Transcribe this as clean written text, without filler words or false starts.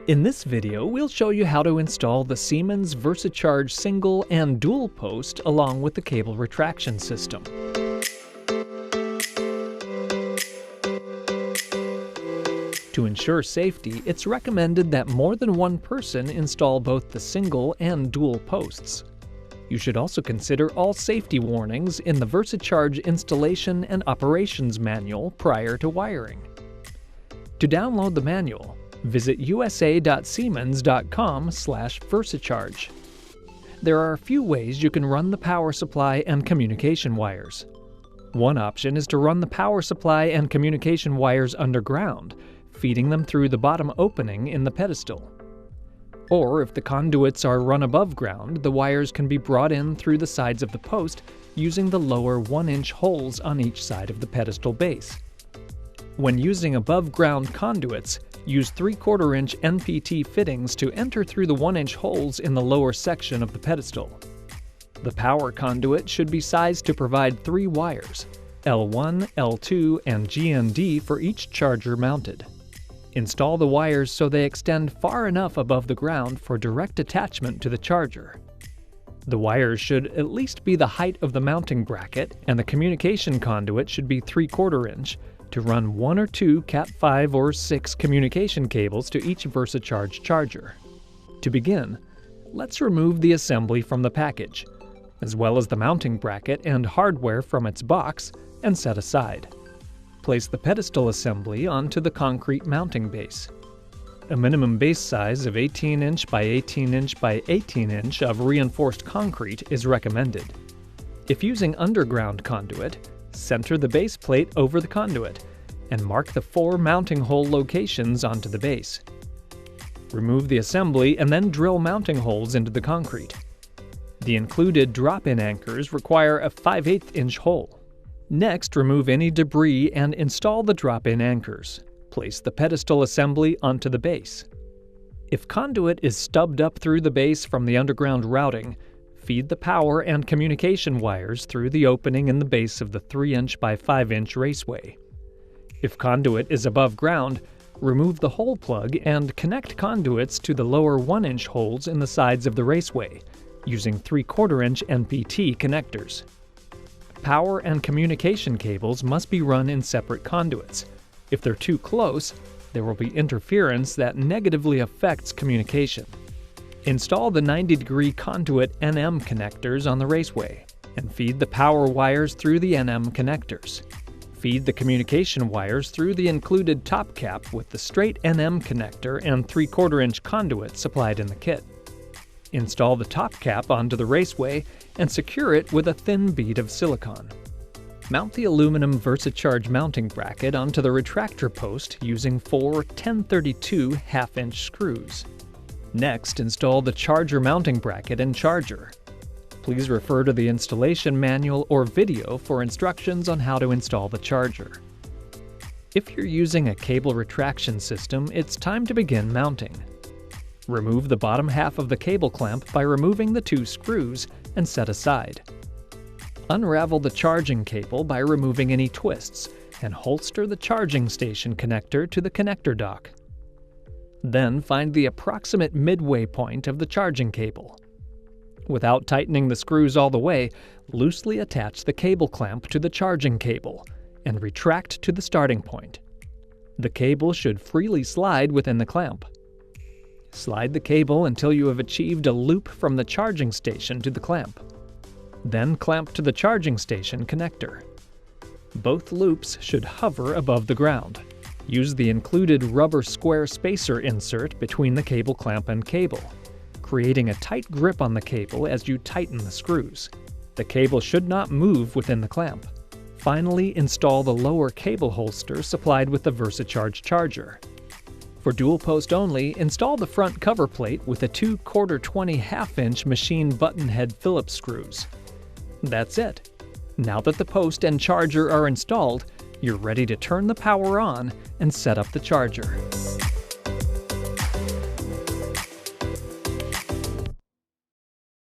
In this video, we'll show you how to install the Siemens VersiCharge single and dual post along with the cable retraction system. To ensure safety, it's recommended that more than one person install both the single and dual posts. You should also consider all safety warnings in the VersiCharge installation and operations manual prior to wiring. To download the manual, visit usa.siemens.com/VersiCharge. There are a few ways you can run the power supply and communication wires. One option is to run the power supply and communication wires underground, feeding them through the bottom opening in the pedestal. Or if the conduits are run above ground, the wires can be brought in through the sides of the post using the lower 1-inch holes on each side of the pedestal base. When using above-ground conduits, use 3/4-inch NPT fittings to enter through the 1-inch holes in the lower section of the pedestal. The power conduit should be sized to provide 3 wires, L1, L2, and GND for each charger mounted. Install the wires so they extend far enough above the ground for direct attachment to the charger. The wires should at least be the height of the mounting bracket, and the communication conduit should be 3/4-inch to run 1 or 2 Cat5 or 6 communication cables to each VersiCharge charger. To begin, let's remove the assembly from the package, as well as the mounting bracket and hardware from its box, and set aside. Place the pedestal assembly onto the concrete mounting base. A minimum base size of 18-inch by 18-inch by 18-inch of reinforced concrete is recommended. If using underground conduit, center the base plate over the conduit and mark the 4 mounting hole locations onto the base. Remove the assembly and then drill mounting holes into the concrete. The included drop-in anchors require a 5/8-inch hole. Next, remove any debris and install the drop-in anchors. Place the pedestal assembly onto the base. If conduit is stubbed up through the base from the underground routing, feed the power and communication wires through the opening in the base of the 3-inch by 5-inch raceway. If conduit is above ground, remove the hole plug and connect conduits to the lower 1-inch holes in the sides of the raceway, using 3/4-inch NPT connectors. Power and communication cables must be run in separate conduits. If they're too close, there will be interference that negatively affects communication. Install the 90-degree conduit NM connectors on the raceway, and feed the power wires through the NM connectors. Feed the communication wires through the included top cap with the straight NM connector and 3/4-inch conduit supplied in the kit. Install the top cap onto the raceway and secure it with a thin bead of silicone. Mount the aluminum VersiCharge mounting bracket onto the retractor post using 4 1032 1/2-inch screws. Next, install the charger mounting bracket and charger. Please refer to the installation manual or video for instructions on how to install the charger. If you're using a cable retraction system, it's time to begin mounting. Remove the bottom half of the cable clamp by removing the 2 screws and set aside. Unravel the charging cable by removing any twists and holster the charging station connector to the connector dock. Then find the approximate midway point of the charging cable. Without tightening the screws all the way, loosely attach the cable clamp to the charging cable and retract to the starting point. The cable should freely slide within the clamp. Slide the cable until you have achieved a loop from the charging station to the clamp. Then clamp to the charging station connector. Both loops should hover above the ground. Use the included rubber square spacer insert between the cable clamp and cable, creating a tight grip on the cable as you tighten the screws. The cable should not move within the clamp. Finally, install the lower cable holster supplied with the VersiCharge charger. For dual post only, install the front cover plate with the 2 1/4-20 1/2-inch machine button head Phillips screws. That's it. Now that the post and charger are installed, you're ready to turn the power on and set up the charger.